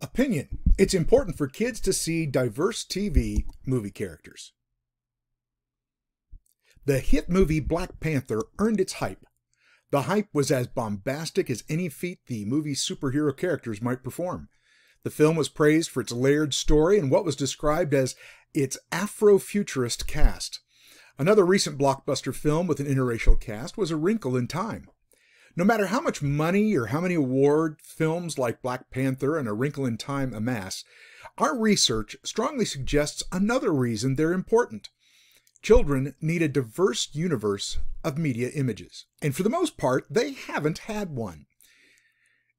Opinion. It's important for kids to see diverse TV movie characters. The hit movie Black Panther earned its hype. The hype was as bombastic as any feat the movie's superhero characters might perform. The film was praised for its layered story and what was described as its Afrofuturist cast. Another recent blockbuster film with an interracial cast was A Wrinkle in Time. No matter how much money or how many award films like Black Panther and A Wrinkle in Time amass, our research strongly suggests another reason they're important. Children need a diverse universe of media images, and for the most part, they haven't had one.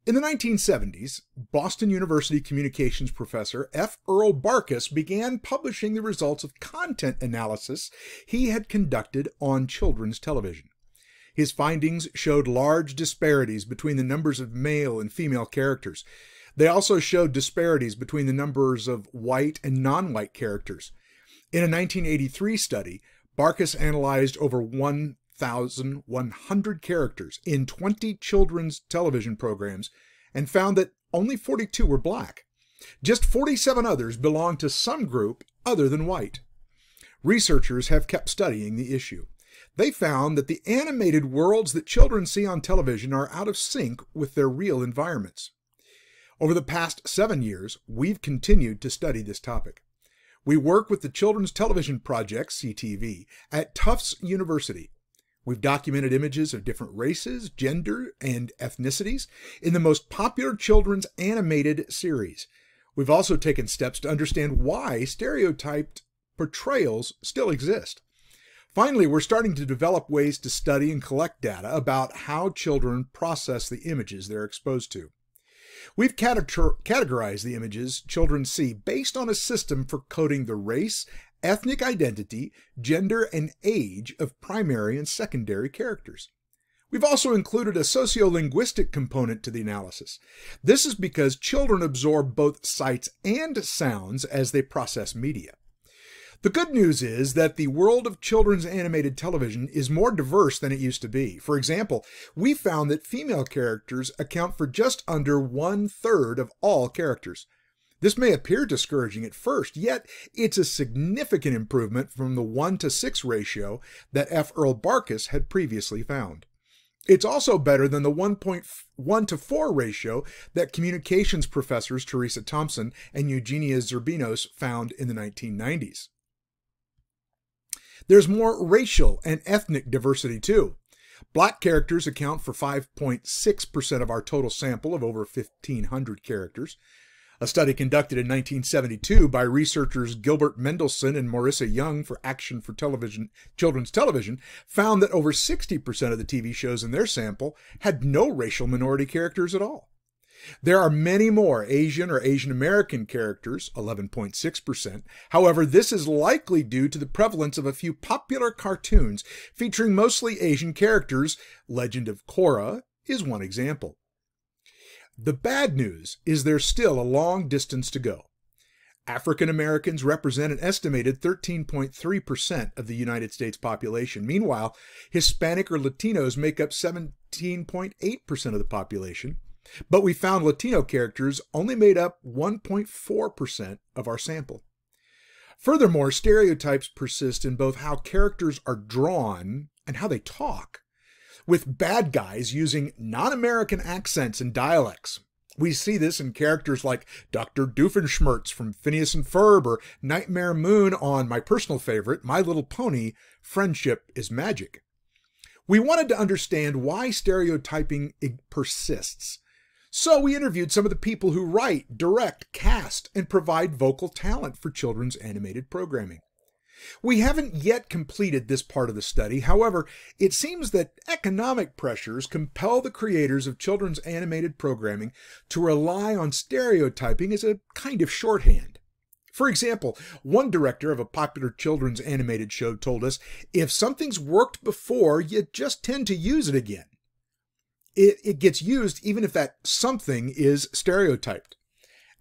In the 1970s, Boston University communications professor F. Earl Barkas began publishing the results of content analysis he had conducted on children's television. His findings showed large disparities between the numbers of male and female characters. They also showed disparities between the numbers of white and non-white characters. In a 1983 study, Barkas analyzed over 1,100 characters in 20 children's television programs and found that only 42 were black. Just 47 others belonged to some group other than white. Researchers have kept studying the issue. They found that the animated worlds that children see on television are out of sync with their real environments. Over the past 7 years, we've continued to study this topic. We work with the Children's Television Project, CTV, at Tufts University. We've documented images of different races, gender, and ethnicities in the most popular children's animated series. We've also taken steps to understand why stereotyped portrayals still exist. Finally, we're starting to develop ways to study and collect data about how children process the images they're exposed to. We've categorized the images children see based on a system for coding the race, ethnic identity, gender, and age of primary and secondary characters. We've also included a sociolinguistic component to the analysis. This is because children absorb both sights and sounds as they process media. The good news is that the world of children's animated television is more diverse than it used to be. For example, we found that female characters account for just under 1/3 of all characters. This may appear discouraging at first, yet it's a significant improvement from the 1:6 ratio that F. Earl Barkas had previously found. It's also better than the 1:4 ratio that communications professors Teresa Thompson and Eugenia Zerbinos found in the 1990s. There's more racial and ethnic diversity too. Black characters account for 5.6% of our total sample of over 1,500 characters. A study conducted in 1972 by researchers Gilbert Mendelson and Marissa Young for Action for Children's Television found that over 60% of the TV shows in their sample had no racial minority characters at all. There are many more Asian or Asian American characters, 11.6%. However, this is likely due to the prevalence of a few popular cartoons featuring mostly Asian characters. Legend of Korra is one example. The bad news is there's still a long distance to go. African Americans represent an estimated 13.3% of the United States population. Meanwhile, Hispanic or Latinos make up 17.8% of the population. But we found Latino characters only made up 1.4% of our sample. Furthermore, stereotypes persist in both how characters are drawn and how they talk, with bad guys using non-American accents and dialects. We see this in characters like Dr. Doofenshmirtz from Phineas and Ferb or Nightmare Moon on my personal favorite, My Little Pony, Friendship is Magic. We wanted to understand why stereotyping persists. So we interviewed some of the people who write, direct, cast, and provide vocal talent for children's animated programming. We haven't yet completed this part of the study. However, it seems that economic pressures compel the creators of children's animated programming to rely on stereotyping as a kind of shorthand. For example, one director of a popular children's animated show told us, if something's worked before, you just tend to use it again. It gets used even if that something is stereotyped.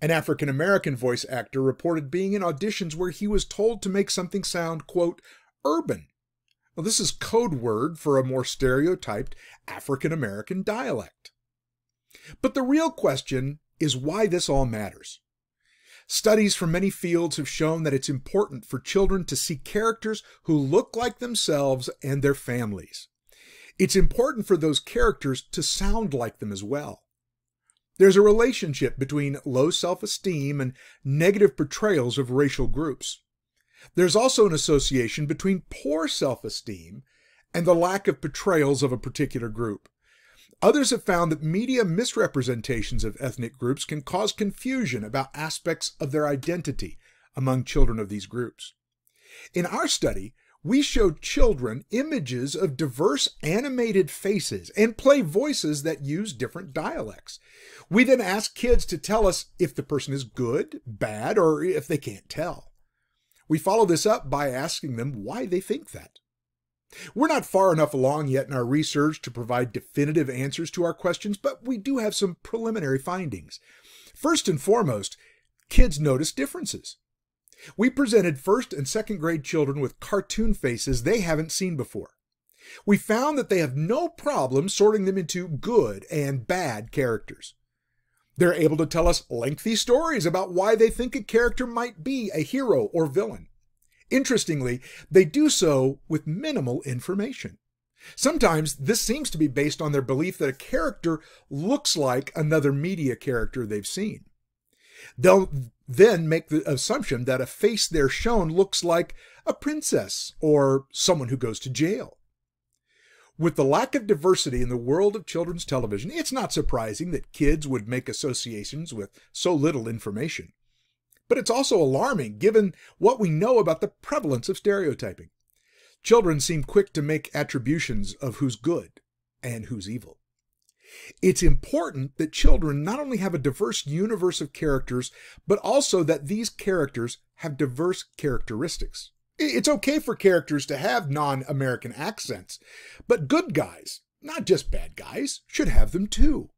An African-American voice actor reported being in auditions where he was told to make something sound, quote, urban. Well, this is code word for a more stereotyped African-American dialect. But the real question is why this all matters. Studies from many fields have shown that it's important for children to see characters who look like themselves and their families. It's important for those characters to sound like them as well. There's a relationship between low self-esteem and negative portrayals of racial groups. There's also an association between poor self-esteem and the lack of portrayals of a particular group. Others have found that media misrepresentations of ethnic groups can cause confusion about aspects of their identity among children of these groups. In our study, we showed children images of diverse animated faces and play voices that use different dialects. We then asked kids to tell us if the person is good, bad, or if they can't tell. We follow this up by asking them why they think that. We're not far enough along yet in our research to provide definitive answers to our questions, but we do have some preliminary findings. First and foremost, kids notice differences. We presented first and second grade children with cartoon faces they haven't seen before. We found that they have no problem sorting them into good and bad characters. They're able to tell us lengthy stories about why they think a character might be a hero or villain. Interestingly, they do so with minimal information. Sometimes this seems to be based on their belief that a character looks like another media character they've seen. They'll then make the assumption that a face they're shown looks like a princess or someone who goes to jail. With the lack of diversity in the world of children's television, it's not surprising that kids would make associations with so little information. But it's also alarming given what we know about the prevalence of stereotyping. Children seem quick to make attributions of who's good and who's evil. It's important that children not only have a diverse universe of characters, but also that these characters have diverse characteristics. It's okay for characters to have non-American accents, but good guys, not just bad guys, should have them too.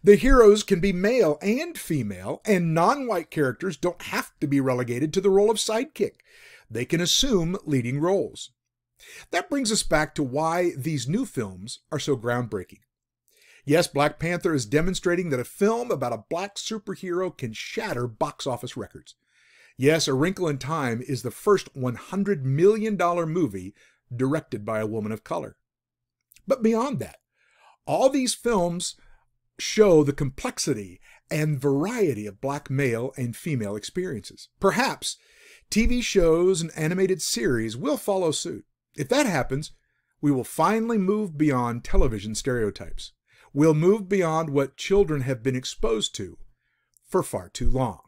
The heroes can be male and female, and non-white characters don't have to be relegated to the role of sidekick. They can assume leading roles. That brings us back to why these new films are so groundbreaking. Yes, Black Panther is demonstrating that a film about a black superhero can shatter box office records. Yes, A Wrinkle in Time is the first $100 million movie directed by a woman of color. But beyond that, all these films show the complexity and variety of black male and female experiences. Perhaps TV shows and animated series will follow suit. If that happens, we will finally move beyond television stereotypes. We'll move beyond what children have been exposed to for far too long.